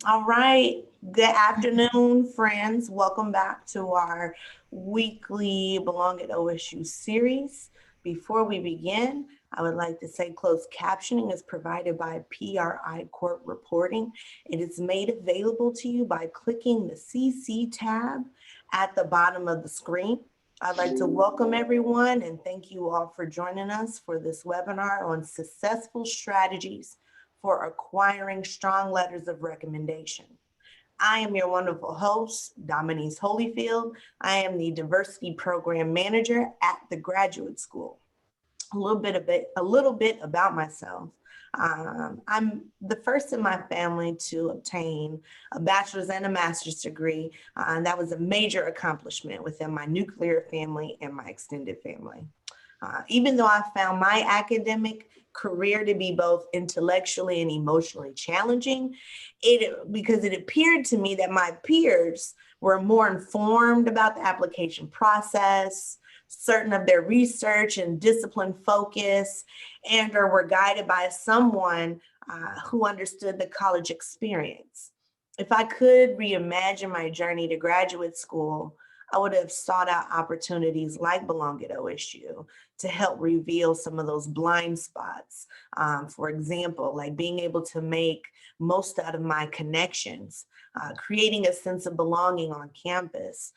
All right. Good afternoon, friends. Welcome back to our weekly Belong at OSU series. Before we begin, I would like to say closed captioning is provided by PRI Court Reporting. It is made available to you by clicking the CC tab at the bottom of the screen. I'd like to welcome everyone and thank you all for joining us for this webinar on successful strategies for acquiring strong letters of recommendation. I am your wonderful host, Dominique Holyfield. I am the Diversity Program Manager at the Graduate School. A little bit about myself. I'm the first in my family to obtain a bachelor's and a master's degree, and that was a major accomplishment within my nuclear family and my extended family. Even though I found my academic career to be both intellectually and emotionally challenging, because it appeared to me that my peers were more informed about the application process, certain of their research and discipline focus, and or were guided by someone who understood the college experience. If I could reimagine my journey to graduate school, I would have sought out opportunities like Belong at OSU to help reveal some of those blind spots. For example, like being able to make most out of my connections, creating a sense of belonging on campus,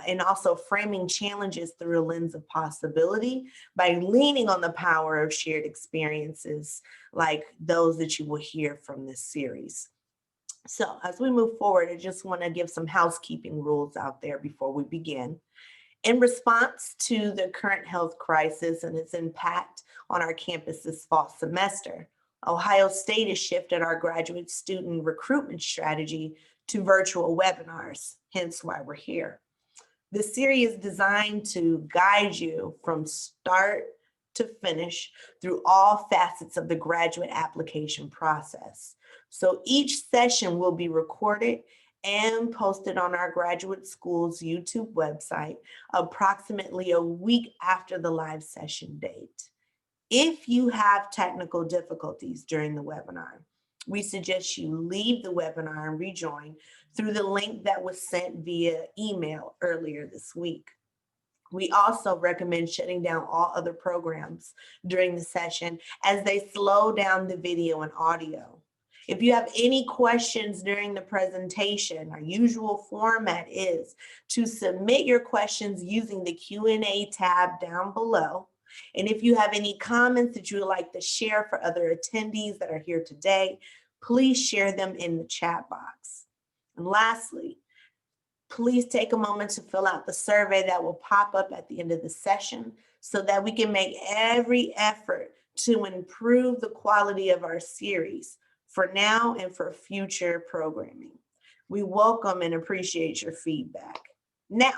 and also framing challenges through a lens of possibility by leaning on the power of shared experiences like those that you will hear from this series. So as we move forward, I just want to give some housekeeping rules out there before we begin. In response to the current health crisis and its impact on our campus this fall semester, Ohio State has shifted our graduate student recruitment strategy to virtual webinars, hence why we're here. This series is designed to guide you from start to finish through all facets of the graduate application process. So each session will be recorded and posted on our graduate school's YouTube website approximately a week after the live session date. If you have technical difficulties during the webinar, we suggest you leave the webinar and rejoin through the link that was sent via email earlier this week. We also recommend shutting down all other programs during the session as they slow down the video and audio. If you have any questions during the presentation, our usual format is to submit your questions using the Q&A tab down below. And if you have any comments that you would like to share for other attendees that are here today, please share them in the chat box. And lastly, please take a moment to fill out the survey that will pop up at the end of the session so that we can make every effort to improve the quality of our series for now and for future programming. We welcome and appreciate your feedback. Now,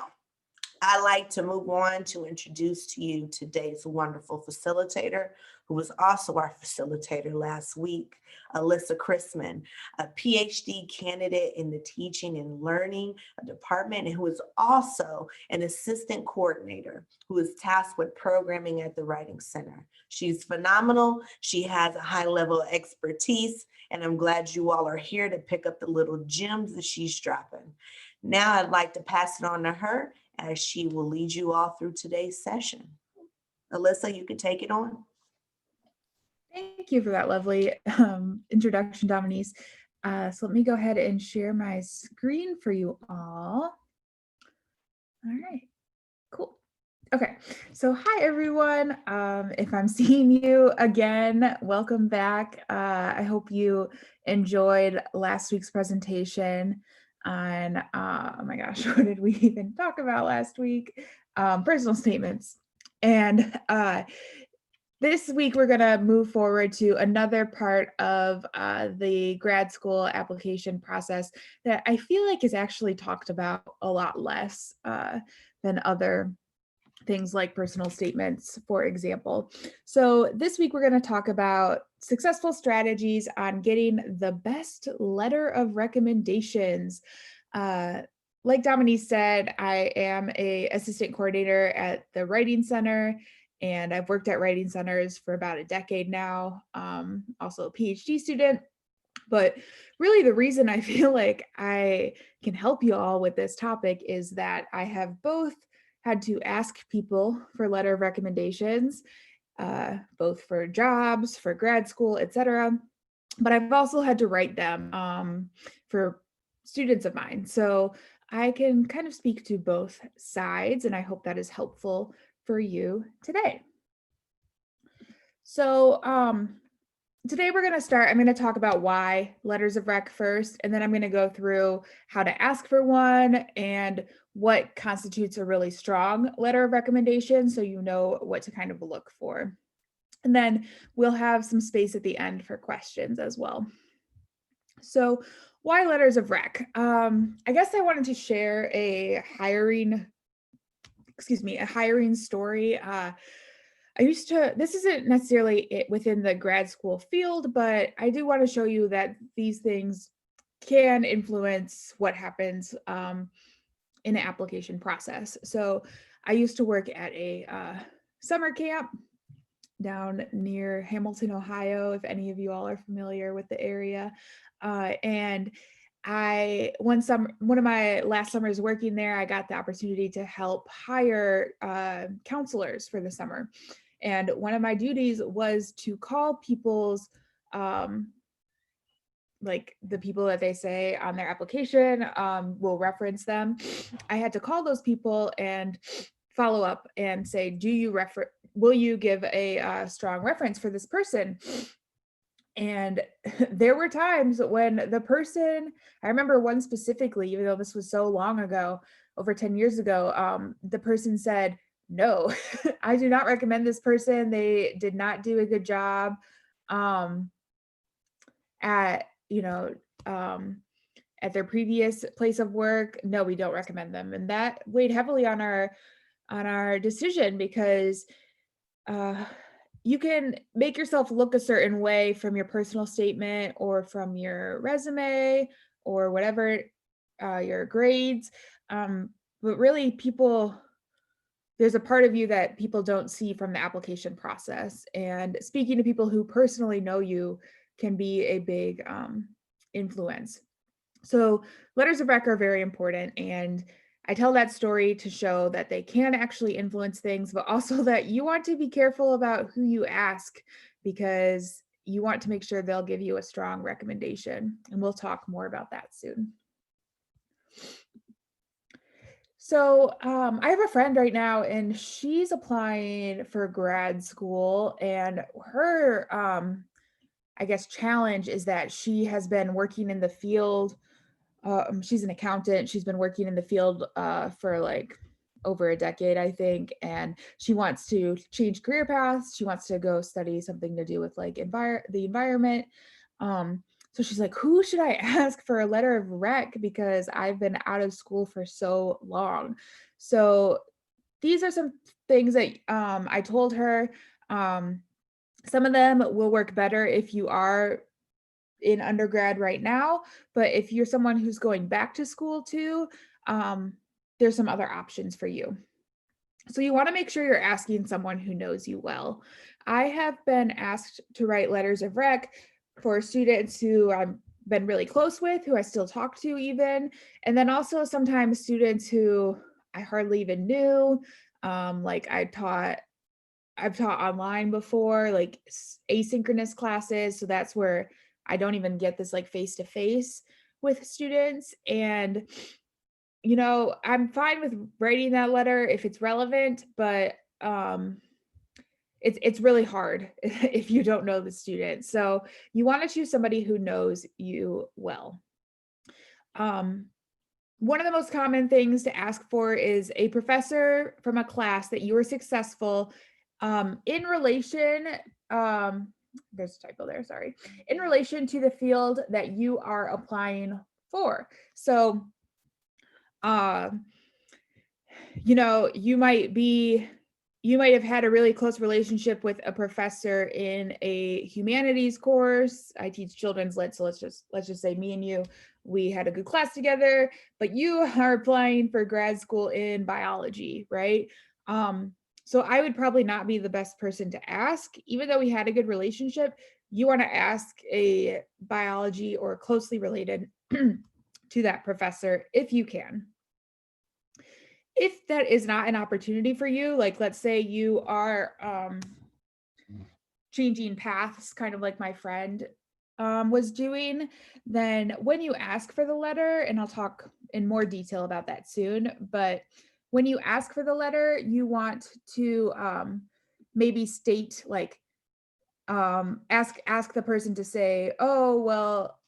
I'd like to move on to introduce to you today's wonderful facilitator, who was also our facilitator last week, Alyssa Chrisman, a PhD candidate in the teaching and learning department, and who is also an assistant coordinator who is tasked with programming at the Writing Center. She's phenomenal. She has a high level of expertise, and I'm glad you all are here to pick up the little gems that she's dropping. Now I'd like to pass it on to her as she will lead you all through today's session. Alyssa, you can take it on. Thank you for that lovely introduction, Dominique. So let me go ahead and share my screen for you all. All right, cool. Okay, so hi everyone. If I'm seeing you again, welcome back. I hope you enjoyed last week's presentation on, oh my gosh, what did we even talk about last week? Personal statements. And this week, we're going to move forward to another part of the grad school application process that I feel like is actually talked about a lot less than other things like personal statements, for example. So this week, we're going to talk about successful strategies on getting the best letter of recommendations. Like Dominique said, I am an assistant coordinator at the Writing Center, and I've worked at writing centers for about a decade now, also a PhD student. But really the reason I feel like I can help you all with this topic is that I have both had to ask people for letter of recommendations, both for jobs, for grad school, etc. But I've also had to write them for students of mine. So I can kind of speak to both sides, and I hope that is helpful for you today. So today we're going to start, I'm going to talk about why letters of rec first, and then I'm going to go through how to ask for one and what constitutes a really strong letter of recommendation, so you know what to kind of look for. And then we'll have some space at the end for questions as well. So why letters of rec? I guess I wanted to share a hiring story. This isn't necessarily it within the grad school field, but I do want to show you that these things can influence what happens in an application process. So I used to work at a summer camp down near Hamilton, Ohio, if any of you all are familiar with the area. And one of my last summers working there, I got the opportunity to help hire counselors for the summer. And one of my duties was to call people's, like the people that they say on their application, will reference them. I had to call those people and follow up and say, will you give a strong reference for this person? And there were times when the person, I remember one specifically, even though this was so long ago, over 10 years ago, the person said, no, I do not recommend this person. They did not do a good job at, at their previous place of work. No, we don't recommend them. And that weighed heavily on our decision, because you can make yourself look a certain way from your personal statement or from your resume or whatever, your grades. But really there's a part of you that people don't see from the application process. And speaking to people who personally know you can be a big influence. So letters of rec are very important, and I tell that story to show that they can actually influence things, but also that you want to be careful about who you ask, because you want to make sure they'll give you a strong recommendation. And we'll talk more about that soon. So I have a friend right now, and she's applying for grad school, and her, I guess, challenge is that she has been working in the field. She's an accountant. She's been working in the field for like over a decade, I think, and she wants to change career paths. She wants to go study something to do with like the environment. So she's like, who should I ask for a letter of rec, because I've been out of school for so long? So these are some things that I told her. Some of them will work better if you are in undergrad right now, but if you're someone who's going back to school too, there's some other options for you. So you want to make sure you're asking someone who knows you well. I have been asked to write letters of rec for students who I've been really close with, who I still talk to even, and then also sometimes students who I hardly even knew. Like I've taught online before, like asynchronous classes. So that's where I don't even get this like face-to-face with students. And, I'm fine with writing that letter if it's relevant, but it's really hard if you don't know the student. So you want to choose somebody who knows you well. One of the most common things to ask for is a professor from a class that you were successful in relation, there's a typo there, sorry, in relation to the field that you are applying for. So, you might have had a really close relationship with a professor in a humanities course. I teach children's lit, so let's just say me and you, we had a good class together, but you are applying for grad school in biology, right? So I would probably not be the best person to ask, even though we had a good relationship, you want to ask a biology or closely related to that professor if you can. If that is not an opportunity for you, like let's say you are changing paths, kind of like my friend was doing, then when you ask for the letter, and I'll talk in more detail about that soon, but when you ask for the letter, you want to maybe state like, ask the person to say, oh, well,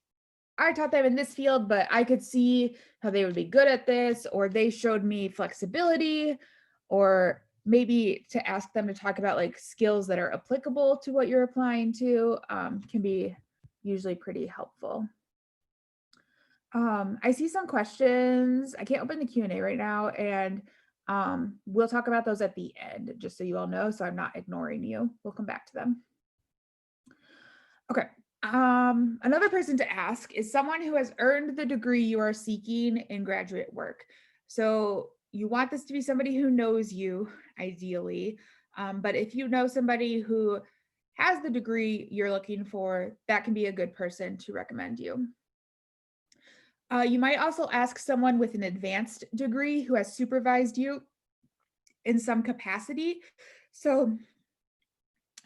I taught them in this field, but I could see how they would be good at this, or they showed me flexibility, or maybe to ask them to talk about like skills that are applicable to what you're applying to can be usually pretty helpful. I see some questions. I can't open the Q&A right now, and we'll talk about those at the end, just so you all know, so I'm not ignoring you. We'll come back to them. Okay. Another person to ask is someone who has earned the degree you are seeking in graduate work. So you want this to be somebody who knows you, ideally. But if you know somebody who has the degree you're looking for, that can be a good person to recommend you. You might also ask someone with an advanced degree who has supervised you in some capacity. So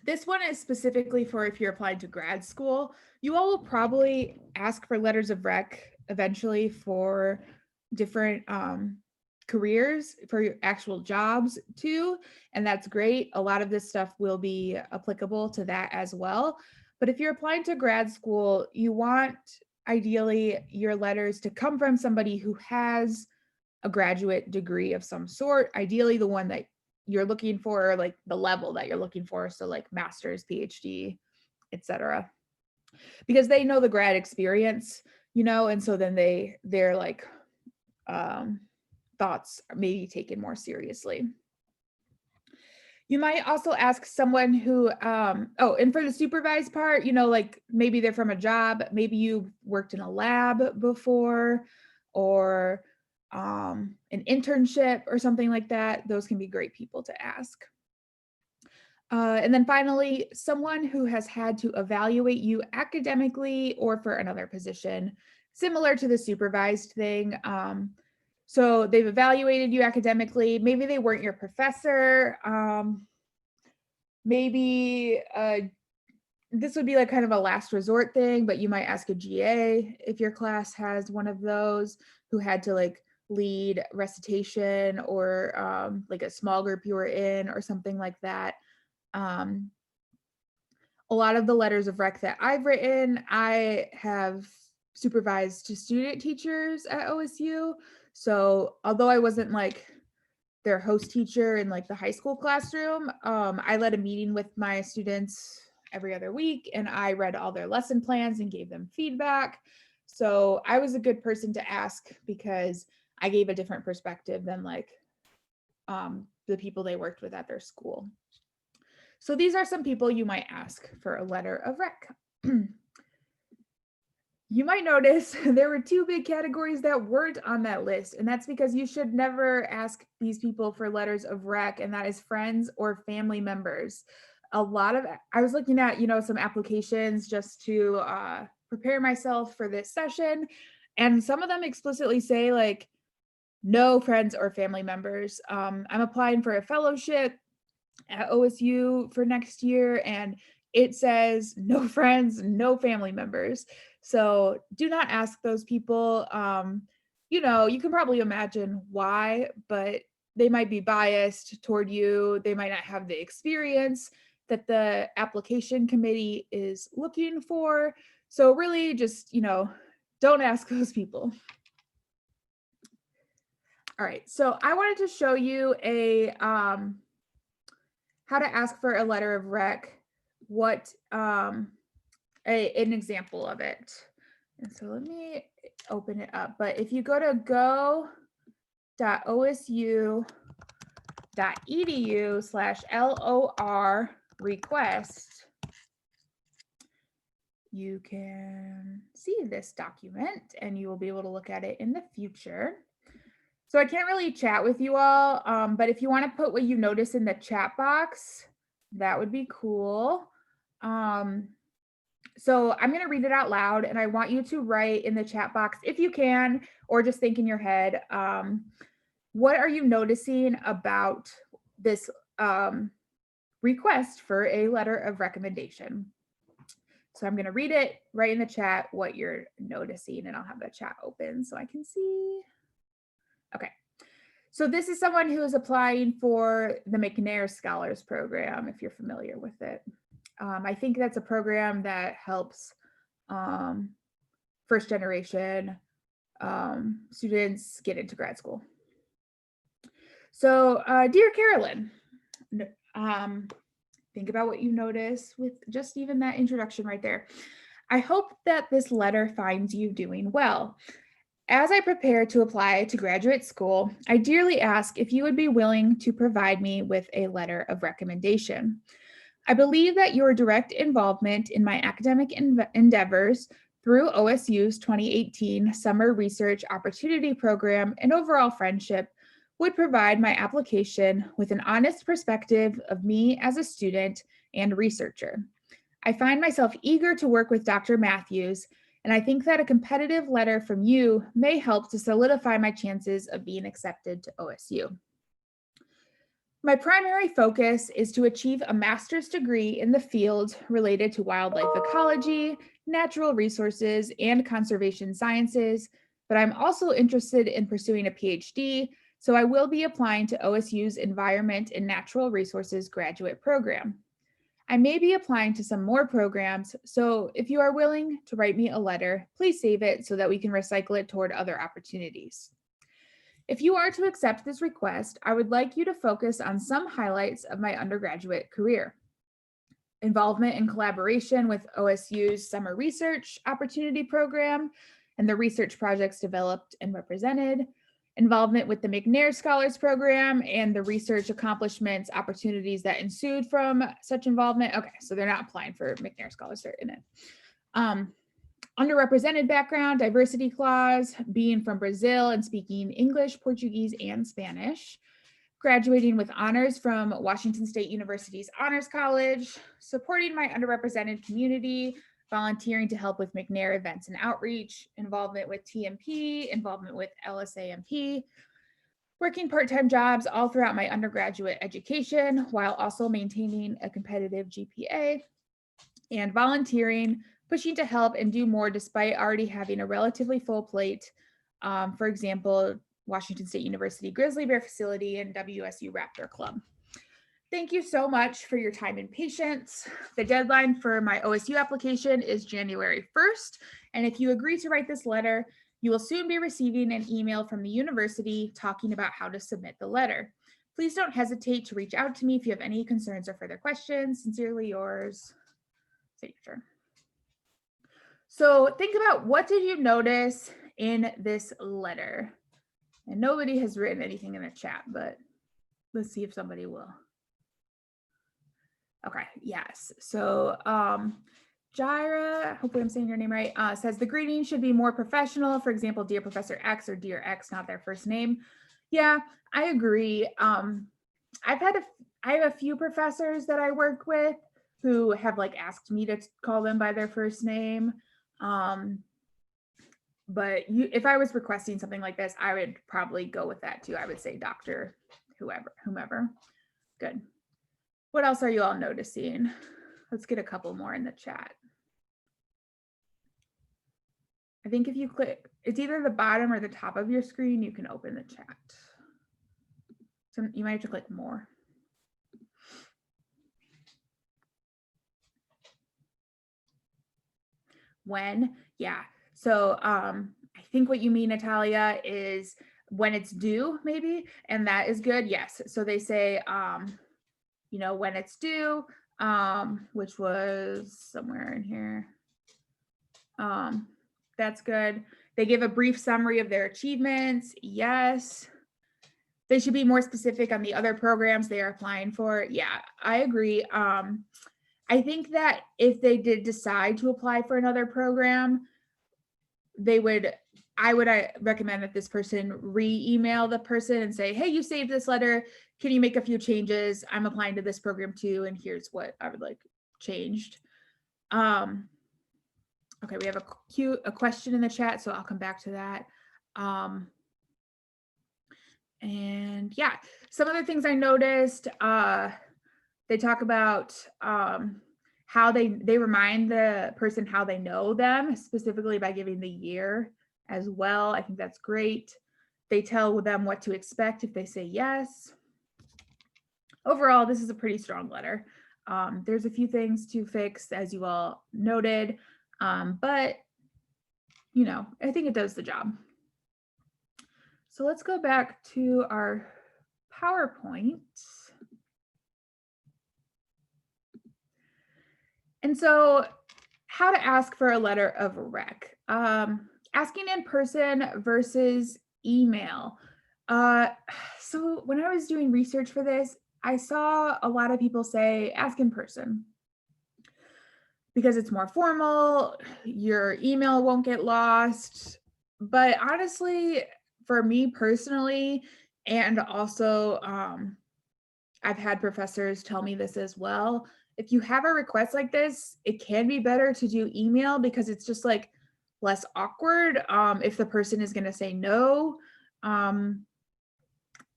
this one is specifically for if you're applying to grad school. You all will probably ask for letters of rec eventually for different careers, for your actual jobs too, and that's great. A lot of this stuff will be applicable to that as well. But if you're applying to grad school, you want ideally your letters to come from somebody who has a graduate degree of some sort, ideally the one that you're looking for, like the level that you're looking for, so like master's, PhD, etc. Because they know the grad experience, and so then their like thoughts may be taken more seriously. You might also ask someone who, and for the supervised part, like maybe they're from a job, maybe you worked in a lab before, or an internship or something like that. Those can be great people to ask. And then finally, someone who has had to evaluate you academically or for another position, similar to the supervised thing. So they've evaluated you academically. Maybe they weren't your professor. Maybe this would be like kind of a last resort thing, but you might ask a GA if your class has one of those who had to like lead recitation or like a small group you were in or something like that. A lot of the letters of rec that I've written, I have supervised to student teachers at OSU. So although I wasn't like their host teacher in like the high school classroom, I led a meeting with my students every other week, and I read all their lesson plans and gave them feedback. So I was a good person to ask because I gave a different perspective than like the people they worked with at their school. So these are some people you might ask for a letter of rec. You might notice there were two big categories that weren't on that list, and that's because you should never ask these people for letters of rec, and that is friends or family members. I was looking at, some applications just to prepare myself for this session, and some of them explicitly say like, no friends or family members. I'm applying for a fellowship at OSU for next year, and it says no friends, no family members. So do not ask those people. You can probably imagine why, but they might be biased toward you. They might not have the experience that the application committee is looking for. So really just, don't ask those people. All right, so I wanted to show you how to ask for a letter of rec, an example of it. And so let me open it up. But if you go to go.osu.edu/LOR request, you can see this document and you will be able to look at it in the future. So I can't really chat with you all, but if you want to put what you notice in the chat box, that would be cool. So I'm going to read it out loud, and I want you to write in the chat box if you can, or just think in your head, what are you noticing about this request for a letter of recommendation? So I'm going to read it right in the chat what you're noticing, and I'll have the chat open so I can see. Okay. So this is someone who is applying for the McNair Scholars Program, if you're familiar with it. I think that's a program that helps first generation students get into grad school. So dear Carolyn, think about what you notice with just even that introduction right there. I hope that this letter finds you doing well. As I prepare to apply to graduate school, I dearly ask if you would be willing to provide me with a letter of recommendation. I believe that your direct involvement in my academic endeavors through OSU's 2018 Summer Research Opportunity Program and overall friendship would provide my application with an honest perspective of me as a student and researcher. I find myself eager to work with Dr. Matthews, and I think that a competitive letter from you may help to solidify my chances of being accepted to OSU. My primary focus is to achieve a master's degree in the field related to wildlife ecology, natural resources, and conservation sciences, but I'm also interested in pursuing a PhD, so I will be applying to OSU's Environment and Natural Resources graduate program. I may be applying to some more programs, so if you are willing to write me a letter, please save it so that we can recycle it toward other opportunities. If you are to accept this request, I would like you to focus on some highlights of my undergraduate career. Involvement and collaboration with OSU's Summer Research Opportunity Program and the research projects developed and represented. Involvement with the McNair Scholars Program and the research accomplishments, opportunities that ensued from such involvement. Okay, so they're not applying for McNair Scholars, they're in it. Underrepresented background, diversity clause, being from Brazil and speaking English, Portuguese, and Spanish. Graduating with honors from Washington State University's Honors College, supporting my underrepresented community, volunteering to help with McNair events and outreach, involvement with TMP, involvement with LSAMP, working part-time jobs all throughout my undergraduate education while also maintaining a competitive GPA, and volunteering, pushing to help and do more despite already having a relatively full plate. For example, Washington State University Grizzly Bear Facility and WSU Raptor Club. Thank you so much for your time and patience. The deadline for my OSU application is January 1st. And if you agree to write this letter, you will soon be receiving an email from the university talking about how to submit the letter. Please don't hesitate to reach out to me if you have any concerns or further questions. Sincerely yours, signature. So think about, what did you notice in this letter? And nobody has written anything in the chat, but let's see if somebody will. Okay, yes. So Jaira, hopefully I'm saying your name right, says the greeting should be more professional. For example, dear Professor X or dear X, not their first name. Yeah, I agree. I have a few professors that I work with who have like asked me to call them by their first name. But if I was requesting something like this, I would probably go with that too. I would say Dr. whomever. Good. What else are you all noticing? Let's get a couple more in the chat. I think if you click, it's either the bottom or the top of your screen, you can open the chat. So you might have to click more. When? Yeah. So I think what you mean, Natalia, is when it's due, maybe, and that is good. Yes. So they say, you know, when it's due, which was somewhere in here. That's good. They give a brief summary of their achievements. Yes. They should be more specific on the other programs they are applying for. Yeah, I agree. I think that if they did decide to apply for another program, I would recommend that this person re-email the person and say, hey, you saved this letter. Can you make a few changes? I'm applying to this program too, and here's what I would like changed. Okay, we have a question in the chat, so I'll come back to that. And yeah, some other things I noticed, they talk about how they remind the person how they know them, specifically by giving the year as well. I think that's great. They tell them what to expect if they say yes. Overall, this is a pretty strong letter. There's a few things to fix, as you all noted, but you know, I think it does the job. So let's go back to our PowerPoint. And so how to ask for a letter of rec. Asking in person versus email. So when I was doing research for this, I saw a lot of people say ask in person because it's more formal, your email won't get lost. But honestly, for me personally, and also I've had professors tell me this as well, if you have a request like this, it can be better to do email because it's just like less awkward if the person is going to say no.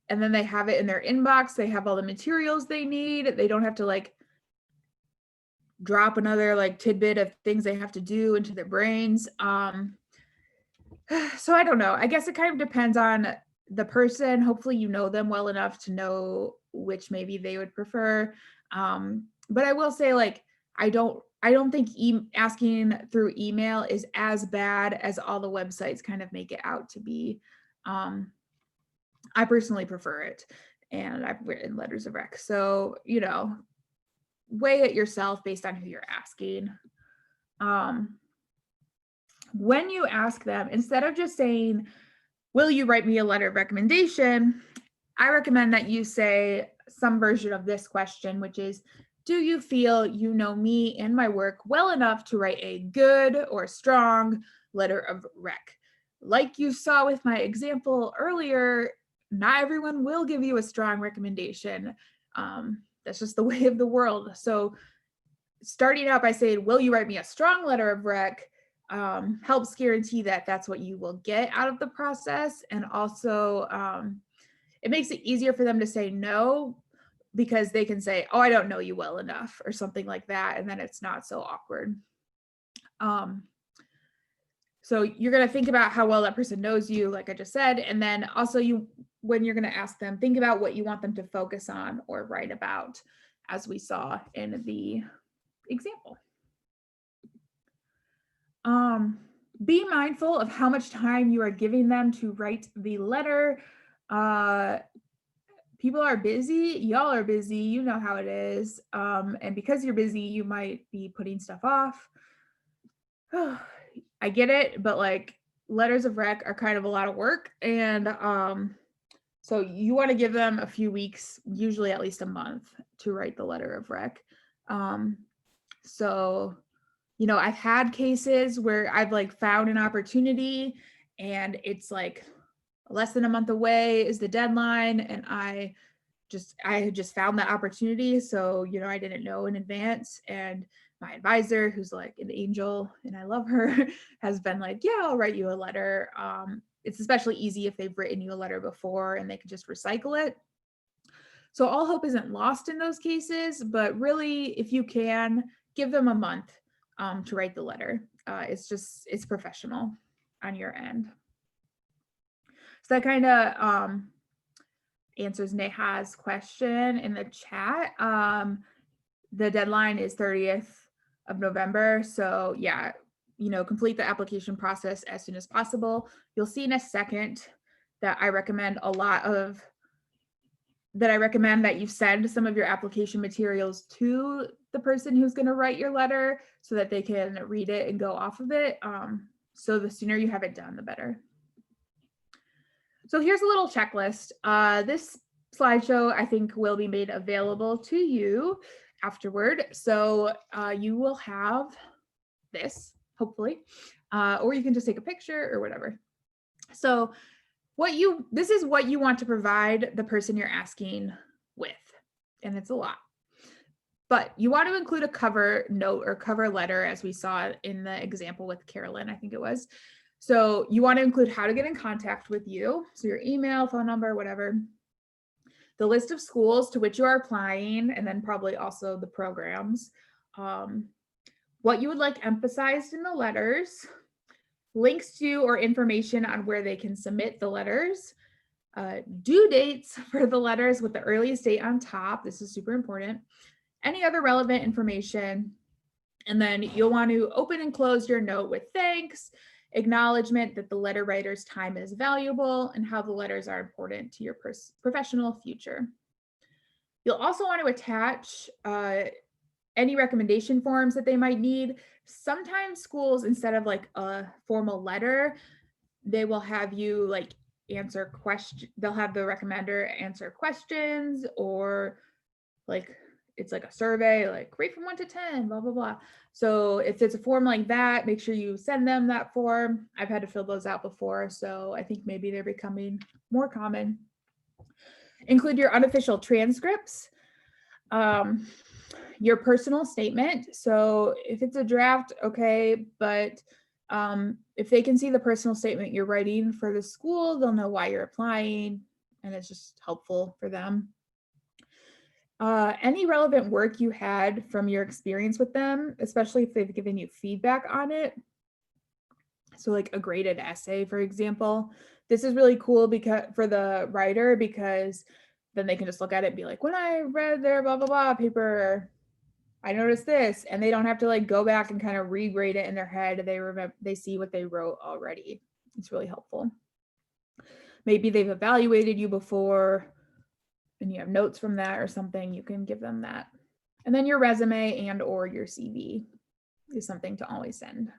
And then they have it in their inbox, they have all the materials they need, they don't have to like drop another like tidbit of things they have to do into their brains. So I don't know. I guess it kind of depends on the person. Hopefully you know them well enough to know which maybe they would prefer. But I will say, like, I don't think asking through email is as bad as all the websites kind of make it out to be. I personally prefer it, and I've written letters of rec. So, you know, weigh it yourself based on who you're asking. When you ask them, instead of just saying, will you write me a letter of recommendation? I recommend that you say some version of this question, which is, do you feel you know me and my work well enough to write a good or strong letter of rec? Like you saw with my example earlier, not everyone will give you a strong recommendation. That's just the way of the world. So starting out by saying, will you write me a strong letter of rec? Helps guarantee that that's what you will get out of the process. And also it makes it easier for them to say no, because they can say, oh, I don't know you well enough or something like that. And then it's not so awkward. So you're going to think about how well that person knows you, like I just said. And then also when you're going to ask them, think about what you want them to focus on or write about, as we saw in the example. Be mindful of how much time you are giving them to write the letter. People are busy, y'all are busy, you know how it is. And because you're busy, you might be putting stuff off. I get it, but like letters of rec are kind of a lot of work. And so you want to give them a few weeks, usually at least a month, to write the letter of rec. So you know, I've had cases where I've like found an opportunity and it's like less than a month away is the deadline, and I had just found that opportunity. So, you know, I didn't know in advance, and my advisor, who's like an angel and I love her, has been like, yeah, I'll write you a letter. It's especially easy if they've written you a letter before and they can just recycle it. So all hope isn't lost in those cases, but really, if you can, give them a month to write the letter. It's professional on your end. So that kind of answers Neha's question in the chat. The deadline is 30th of November. So yeah, you know, complete the application process as soon as possible. You'll see in a second that I recommend that you send some of your application materials to the person who's going to write your letter so that they can read it and go off of it. So the sooner you have it done, the better. So here's a little checklist. This slideshow, I think, will be made available to you afterward. So you will have this, hopefully, or you can just take a picture or whatever. So this is what you want to provide the person you're asking with, and it's a lot. But you want to include a cover note or cover letter, as we saw in the example with Carolyn, I think it was. So you want to include how to get in contact with you. So your email, phone number, whatever. The list of schools to which you are applying, and then probably also the programs. What you would like emphasized in the letters, links to or information on where they can submit the letters, due dates for the letters with the earliest date on top. This is super important. Any other relevant information. And then you'll want to open and close your note with thanks, acknowledgement that the letter writer's time is valuable, and how the letters are important to your professional future. You'll also want to attach any recommendation forms that they might need. Sometimes schools, instead of like a formal letter, they will have you like answer questions. They'll have the recommender answer questions, or like it's like a survey, like rate from 1 to 10, blah, blah, blah. So if it's a form like that, make sure you send them that form. I've had to fill those out before, so I think maybe they're becoming more common. Include your unofficial transcripts, your personal statement. So if it's a draft, okay, but if they can see the personal statement you're writing for the school, they'll know why you're applying, and it's just helpful for them. Any relevant work you had from your experience with them, especially if they've given you feedback on it. So like a graded essay, for example. This is really cool because for the writer, because then they can just look at it and be like, when I read their blah, blah, blah paper, I noticed this, and they don't have to like go back and kind of regrade it in their head. They see what they wrote already. It's really helpful. Maybe they've evaluated you before and you have notes from that or something, you can give them that. And then your resume and or your CV is something to always send.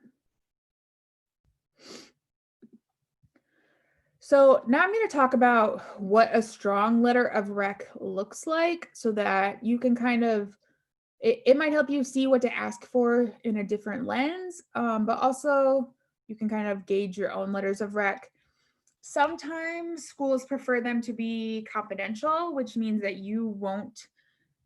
So now I'm going to talk about what a strong letter of rec looks like, so that you can kind of, it might help you see what to ask for in a different lens, but also you can kind of gauge your own letters of rec. Sometimes schools prefer them to be confidential, which means that you won't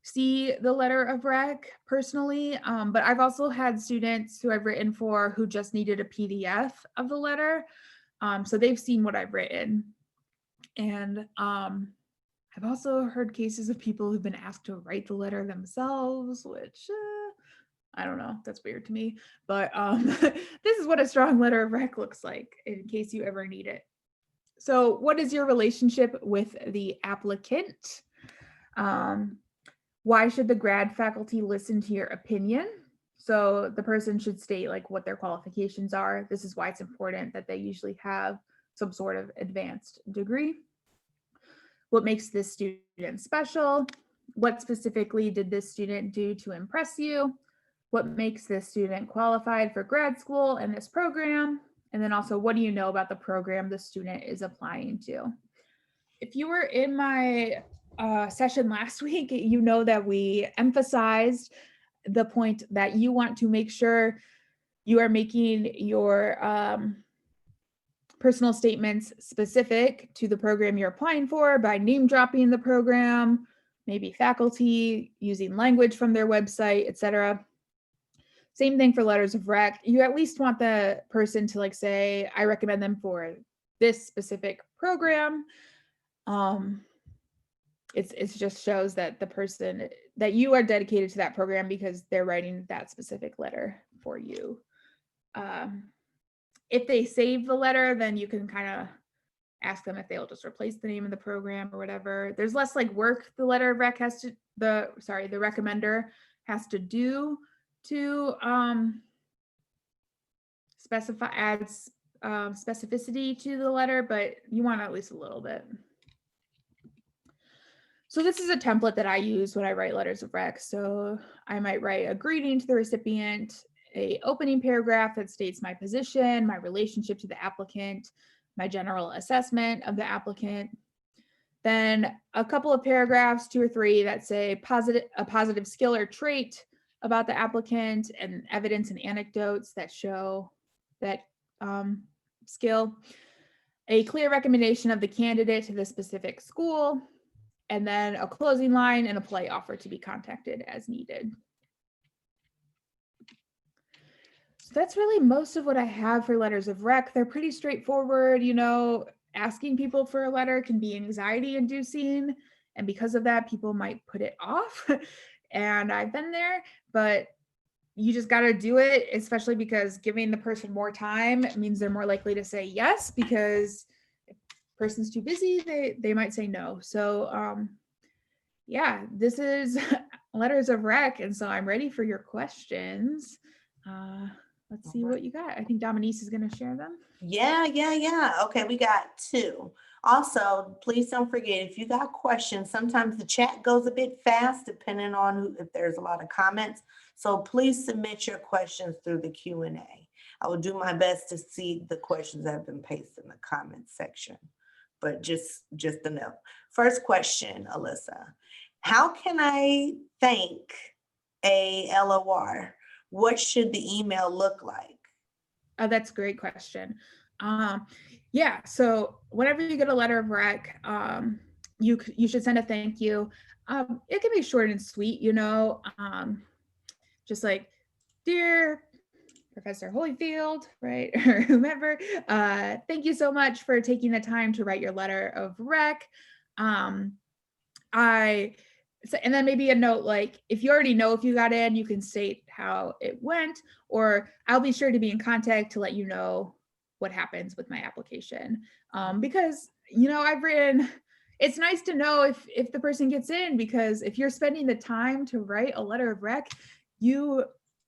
see the letter of rec personally. But I've also had students who I've written for who just needed a PDF of the letter. So they've seen what I've written. And I've also heard cases of people who've been asked to write the letter themselves, which I don't know, that's weird to me. But this is what a strong letter of rec looks like in case you ever need it. So what is your relationship with the applicant? Why should the grad faculty listen to your opinion? So the person should state like what their qualifications are. This is why it's important that they usually have some sort of advanced degree. What makes this student special? What specifically did this student do to impress you? What makes this student qualified for grad school and this program? And then also, what do you know about the program the student is applying to? If you were in my session last week, you know that we emphasized the point that you want to make sure you are making your personal statements specific to the program you're applying for by name dropping the program, maybe faculty, using language from their website, etc. Same thing for letters of rec. You at least want the person to like say, I recommend them for this specific program. It just shows that the person, that you are dedicated to that program because they're writing that specific letter for you. If they save the letter, then you can kind of ask them if they'll just replace the name of the program or whatever. There's less like work the letter of rec has to, the recommender has to do to adds specificity to the letter, but you want at least a little bit. So this is a template that I use when I write letters of rec. So I might write a greeting to the recipient, a opening paragraph that states my position, my relationship to the applicant, my general assessment of the applicant. Then a couple of paragraphs, 2 or 3, that say a positive skill or trait about the applicant, and evidence and anecdotes that show that skill. A clear recommendation of the candidate to the specific school, and then a closing line and a polite offer to be contacted as needed. So that's really most of what I have for letters of rec. They're pretty straightforward. Asking people for a letter can be anxiety inducing. And because of that, people might put it off. And I've been there, but you just got to do it, especially because giving the person more time means they're more likely to say yes, because if the person's too busy, they might say no. So yeah, this is letters of rec. And so I'm ready for your questions. Let's see what you got. I think Dominique is going to share them. Yeah. Okay, we got 2. Also, please don't forget, if you got questions, sometimes the chat goes a bit fast depending on if there's a lot of comments. So please submit your questions through the Q&A. I will do my best to see the questions that have been pasted in the comments section. But just a note. First question, Alyssa. How can I thank a LOR? What should the email look like? Oh, that's a great question. Yeah, so whenever you get a letter of rec, you should send a thank you. It can be short and sweet, just like, dear Professor Holyfield, right, or whomever, thank you so much for taking the time to write your letter of rec. And then maybe a note like, if you already know if you got in, you can state how it went, or I'll be sure to be in contact to let you know what happens with my application. Because, I've written, it's nice to know if the person gets in, because if you're spending the time to write a letter of rec, you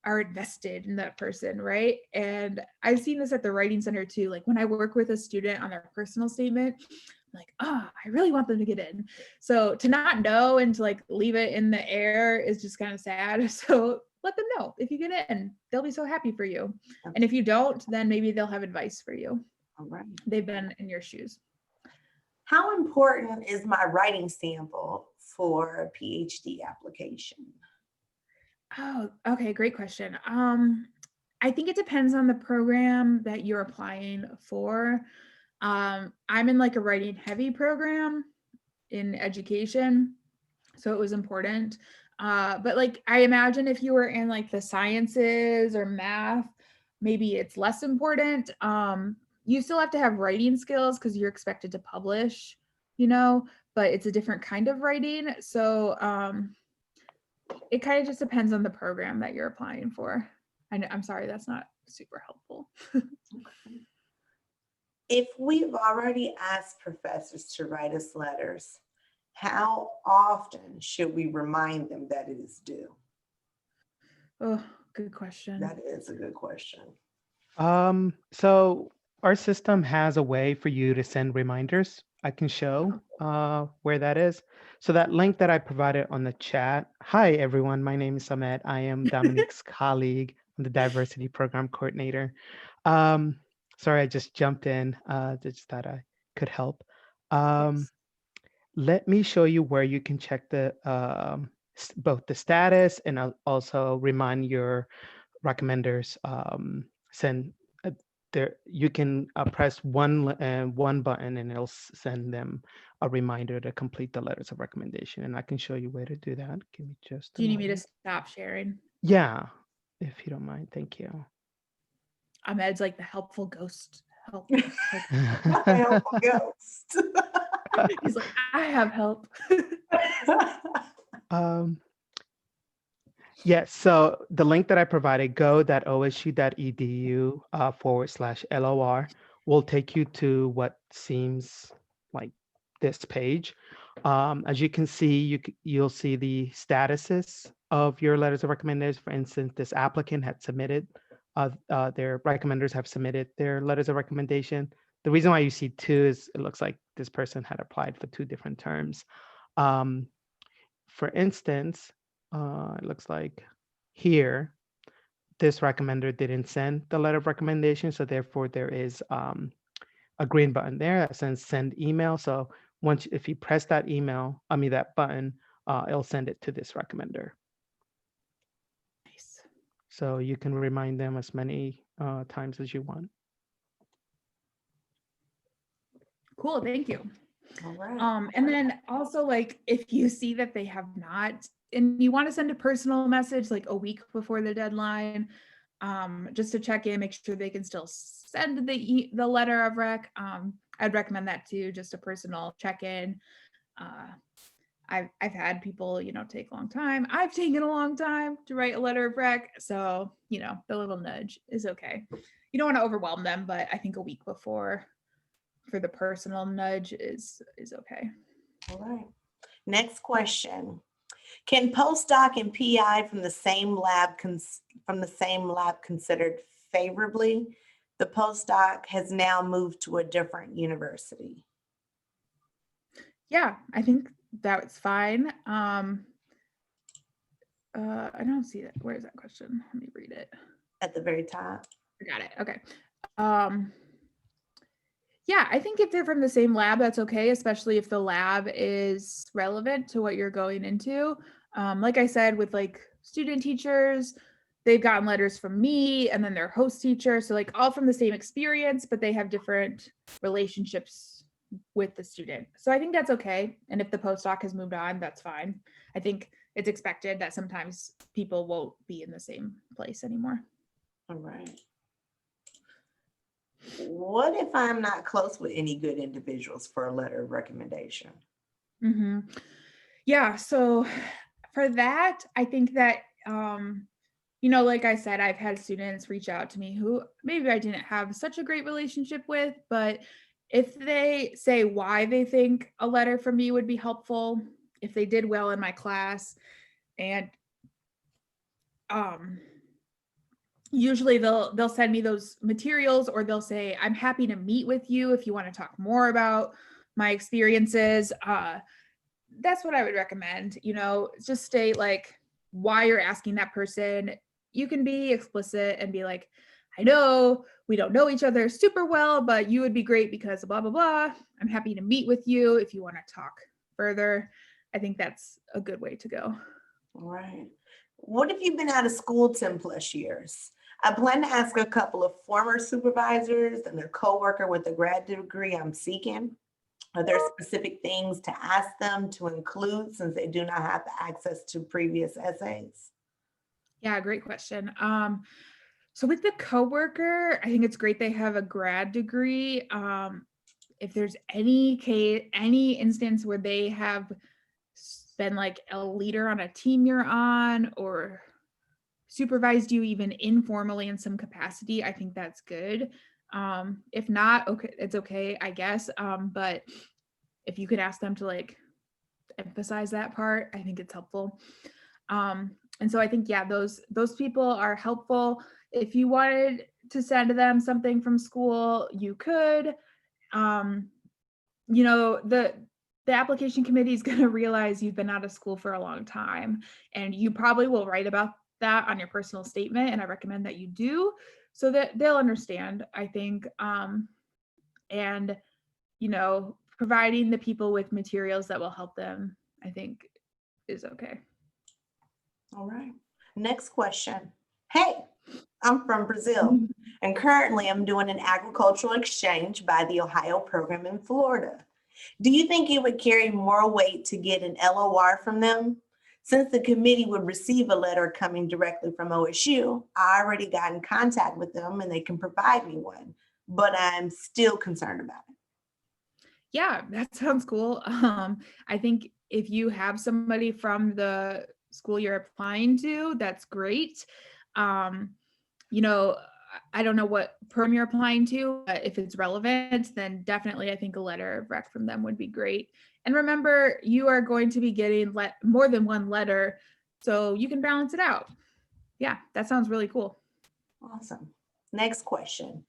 are invested in that person, right? And I've seen this at the Writing Center too. Like when I work with a student on their personal statement, I'm like, I really want them to get in. So to not know and to like leave it in the air is just kind of sad. So let them know if you get in, they'll be so happy for you. And if you don't, then maybe they'll have advice for you. All right. They've been in your shoes. How important is my writing sample for a PhD application? Oh, okay, great question. I think it depends on the program that you're applying for. I'm in like a writing heavy program in education, so it was important. But like I imagine if you were in like the sciences or math, maybe it's less important. You still have to have writing skills because you're expected to publish, but it's a different kind of writing. So it kind of just depends on the program that you're applying for. I'm sorry, that's not super helpful. If we've already asked professors to write us letters, how often should we remind them that it is due? Oh, good question. That is a good question. So our system has a way for you to send reminders. I can show where that is. So that link that I provided on the chat. Hi, everyone. My name is Ahmed. I am Dominique's colleague. I'm the diversity program coordinator. Sorry, I just jumped in. Just thought I could help. Yes. Let me show you where you can check the both the status and I'll also remind your recommenders send there. You can press one button and it'll send them a reminder to complete the letters of recommendation. And I can show you where to do that. Give me just a Do you need me to moment. stop sharing? Yeah, if you don't mind. Thank you. Ahmed's like the helpful ghost. Help. Helpful ghost. He's like, I have help. Yeah, so the link that I provided, go.osu.edu/LOR, will take you to what seems like this page. As you can see, you'll see the statuses of your letters of recommendation. For instance, this applicant had submitted, their recommenders have submitted their letters of recommendation. The reason why you see 2 is it looks like this person had applied for 2 different terms. For instance, it looks like here, this recommender didn't send the letter of recommendation. So therefore there is a green button there that says send email. So if you press that that button, it'll send it to this recommender. Nice. So you can remind them as many times as you want. Cool, thank you. All right. And then also, like, if you see that they have not, and you want to send a personal message like a week before the deadline, just to check in, make sure they can still send the letter of rec. I'd recommend that too, just a personal check-in. I've had people, take a long time. I've taken a long time to write a letter of rec. So, the little nudge is okay. You don't want to overwhelm them, but I think a week before for the personal nudge is okay. All right. Next question. Can postdoc and PI from the same lab considered favorably? The postdoc has now moved to a different university. Yeah, I think that's fine. I don't see that. Where is that question? Let me read it. At the very top. I got it. Okay. Yeah, I think if they're from the same lab, that's okay, especially if the lab is relevant to what you're going into. Like I said, with like student teachers, they've gotten letters from me and then their host teacher. So like all from the same experience, but they have different relationships with the student. So I think that's okay. And if the postdoc has moved on, that's fine. I think it's expected that sometimes people won't be in the same place anymore. All right. What if I'm not close with any good individuals for a letter of recommendation? Mm-hmm. Yeah, so for that, I think that, like I said, I've had students reach out to me who maybe I didn't have such a great relationship with, but if they say why they think a letter from me would be helpful, if they did well in my class, and usually they'll send me those materials, or they'll say, I'm happy to meet with you if you want to talk more about my experiences. That's what I would recommend. Just state like why you're asking that person. You can be explicit and be like, I know we don't know each other super well, but you would be great because blah, blah, blah. I'm happy to meet with you if you want to talk further. I think that's a good way to go. All right. What if you've been out of school 10 plus years? I plan to ask a couple of former supervisors and their coworker with the grad degree I'm seeking. Are there specific things to ask them to include since they do not have access to previous essays? Yeah, great question. So with the coworker, I think it's great they have a grad degree. If there's any instance where they have been like a leader on a team you're on, or supervised you even informally in some capacity, I think that's good. If not, okay, it's okay, I guess. But if you could ask them to like emphasize that part, I think it's helpful. And so I think, yeah, those people are helpful. If you wanted to send them something from school, you could. The application committee is going to realize you've been out of school for a long time, and you probably will write about that on your personal statement. And I recommend that you do, so that they'll understand, I think. And, providing the people with materials that will help them, I think, is okay. All right. Next question. Hey, I'm from Brazil, and currently I'm doing an agricultural exchange by the Ohio program in Florida. Do you think it would carry more weight to get an LOR from them? Since the committee would receive a letter coming directly from OSU, I already got in contact with them and they can provide me one, but I'm still concerned about it. Yeah, that sounds cool. I think if you have somebody from the school you're applying to, that's great. I don't know what program you're applying to, but if it's relevant, then definitely I think a letter of rec from them would be great. And remember, you are going to be getting more than one letter, so you can balance it out. Yeah, that sounds really cool. Awesome. Next question.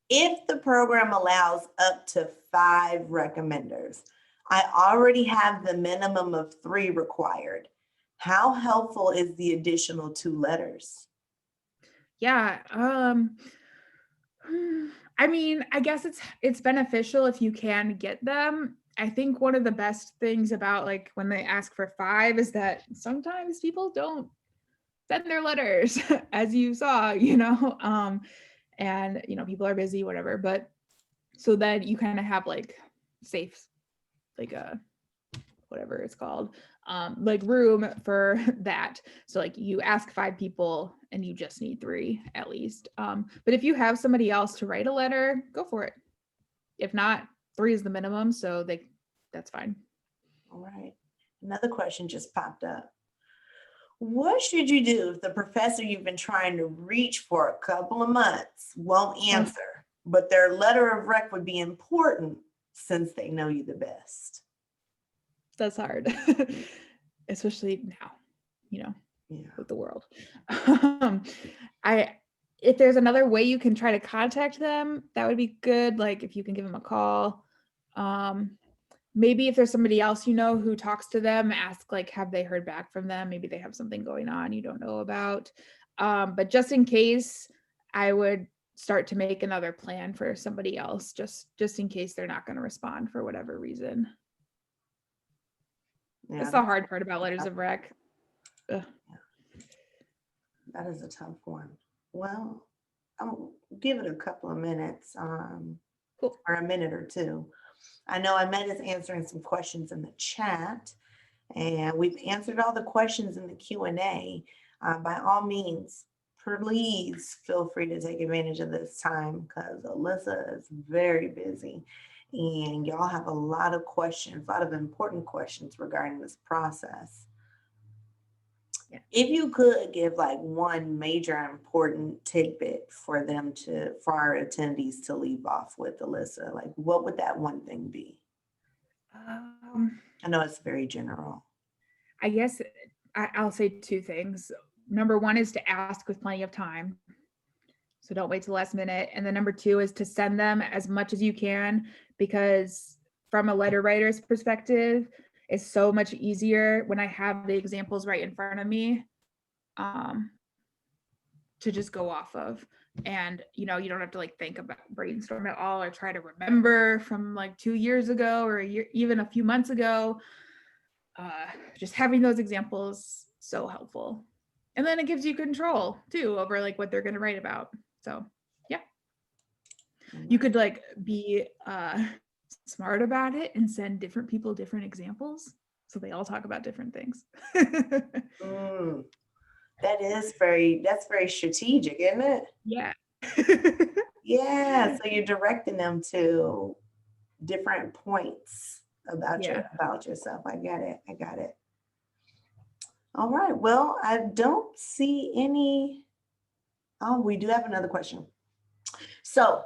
If the program allows up to 5 recommenders, I already have the minimum of 3 required. How helpful is the additional 2 letters? Yeah. I mean, I guess it's beneficial if you can get them. I think one of the best things about like when they ask for 5 is that sometimes people don't send their letters, as you saw, and people are busy, whatever. But so then you kind of have like safe like a, whatever it's called, like room for that. So like you ask 5 people and you just need 3 at least. But if you have somebody else to write a letter, go for it. If not, 3 is the minimum. So that's fine. All right. Another question just popped up. What should you do if the professor you've been trying to reach for a couple of months won't answer, but their letter of rec would be important since they know you the best? That's hard, especially now, Yeah. with the world. If there's another way you can try to contact them, that would be good. Like if you can give them a call. Maybe if there's somebody else who talks to them, ask like, have they heard back from them? Maybe they have something going on you don't know about. But just in case, I would start to make another plan for somebody else, just in case they're not going to respond for whatever reason. Yeah, That's the hard part about letters of rec. Ugh. that is a tough one. Well, I'll give it a couple of minutes, Cool. or a minute or two. I know Ahmed is answering some questions in the chat, and we've answered all the questions in the Q&A. By all means, please feel free to take advantage of this time because Alyssa is very busy and y'all have a lot of questions, a lot of important questions regarding this process. Yeah. If you could give like one major important tidbit for our attendees to leave off with, Alyssa, like what would that one thing be? I know it's very general. I guess I'll say 2 things. Number 1 is to ask with plenty of time. So don't wait till the last minute. And then number 2 is to send them as much as you can, because from a letter writer's perspective, it's so much easier when I have the examples right in front of me to just go off of. And, you don't have to like think about brainstorm at all or try to remember from like 2 years ago or even a few months ago. Just having those examples, so helpful. And then it gives you control too over like what they're going to write about. So yeah, you could like be smart about it and send different people different examples so they all talk about different things. That's very strategic, isn't it? Yeah. Yeah, so you're directing them to different points about yourself. I got it. All right, well, I don't see any. Oh, we do have another question. So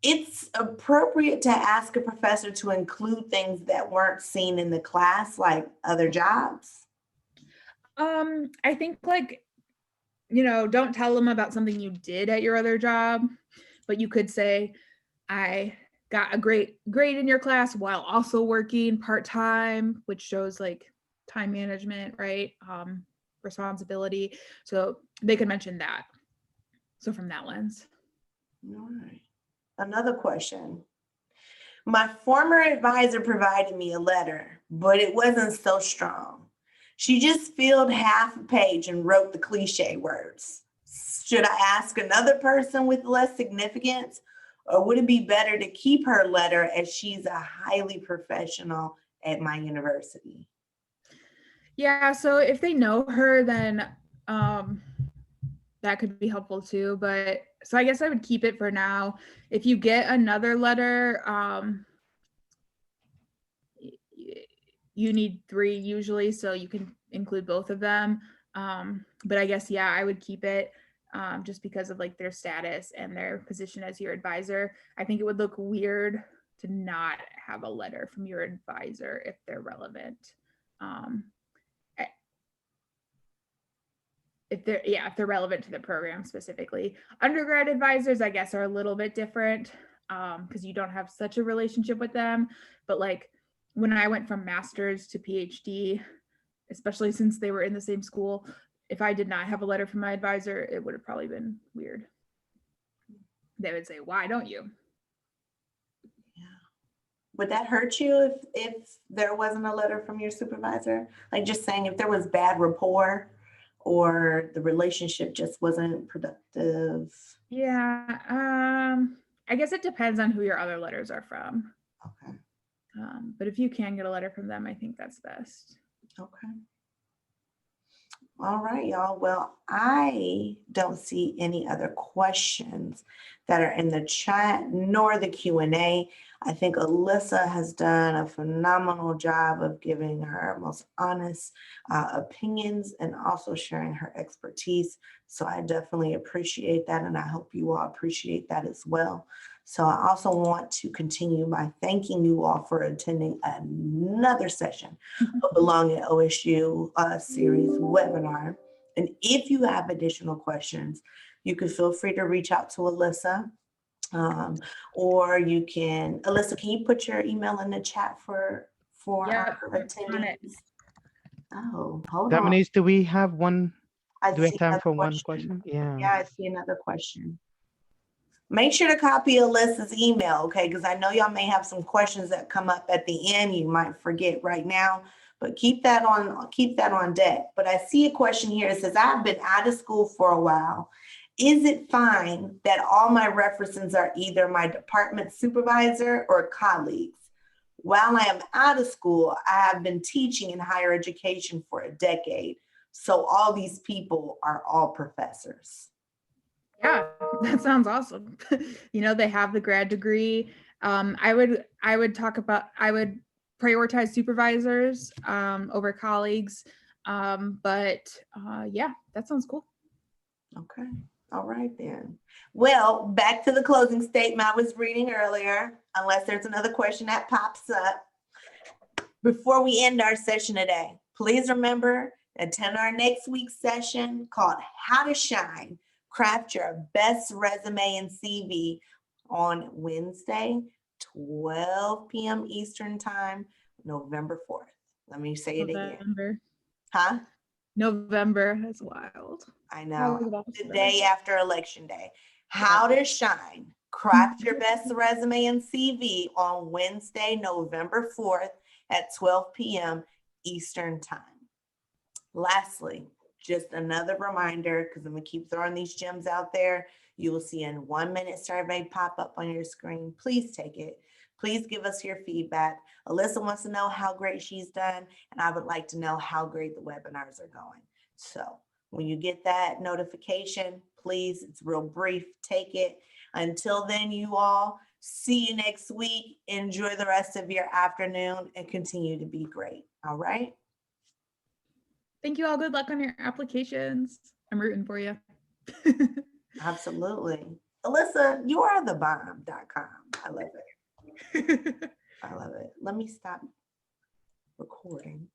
it's appropriate to ask a professor to include things that weren't seen in the class, like other jobs. I think like, don't tell them about something you did at your other job, but you could say, I got a great grade in your class while also working part-time, which shows like time management, right? Responsibility. So they could mention that. So from that lens. All right. Another question. My former advisor provided me a letter, but it wasn't so strong. She just filled half a page and wrote the cliche words. Should I ask another person with less significance, or would it be better to keep her letter as she's a highly professional at my university? Yeah, so if they know her, then that could be helpful too. But so I guess I would keep it for now. If you get another letter, you need 3 usually, so you can include both of them. But I guess, yeah, I would keep it just because of like their status and their position as your advisor. I think it would look weird to not have a letter from your advisor if they're relevant. If they're relevant to the program specifically. Undergrad advisors, I guess, are a little bit different because you don't have such a relationship with them. But like when I went from master's to PhD, especially since they were in the same school, if I did not have a letter from my advisor, it would have probably been weird. They would say, why don't you? Yeah. Would that hurt you if there wasn't a letter from your supervisor? Like just saying if there was bad rapport or the relationship just wasn't productive? Yeah, I guess it depends on who your other letters are from. Okay. But if you can get a letter from them, I think that's best. Okay. All right, y'all. Well, I don't see any other questions that are in the chat nor the Q&A. I think Alyssa has done a phenomenal job of giving her most honest opinions and also sharing her expertise. So I definitely appreciate that, and I hope you all appreciate that as well. So I also want to continue by thanking you all for attending another session of Belong at OSU series webinar. And if you have additional questions, you can feel free to reach out to Alyssa. Or you can, Alyssa, can you put your email in the chat for Yeah, our on it. attendees? Oh, hold on. Dominique, do we have one? I Do we have see time another for one question? Yeah, Yeah. I see another question. Make sure to copy Alyssa's email, okay? Because I know y'all may have some questions that come up at the end. You might forget right now, but keep that on deck. But I see a question here. It says, I've been out of school for a while. Is it fine that all my references are either my department supervisor or colleagues? While I am out of school, I have been teaching in higher education for a decade. So all these people are all professors. Yeah, that sounds awesome. They have the grad degree. I would prioritize supervisors over colleagues. Yeah, that sounds cool. Okay. All right then. Well, back to the closing statement I was reading earlier, unless there's another question that pops up. Before we end our session today, please remember to attend our next week's session called How to Shine, Craft Your Best Resume and CV on Wednesday, 12 p.m. Eastern Time, November 4th. Let me say it again. November. Huh? November. That's wild. I know. The The day after Election Day. How to Shine, Craft Your Best Resume and CV on Wednesday, November 4th at 12 p.m. Eastern Time. Lastly, just another reminder, because I'm going to keep throwing these gems out there. You will see a 1-minute survey pop up on your screen. Please take it. Please give us your feedback. Alyssa wants to know how great she's done, and I would like to know how great the webinars are going. So when you get that notification, please, it's real brief, take it. Until then, you all, see you next week. Enjoy the rest of your afternoon and continue to be great. All right? Thank you all. Good luck on your applications. I'm rooting for you. Absolutely. Alyssa, you are the bomb.com. I love it. I love it. Let me stop recording.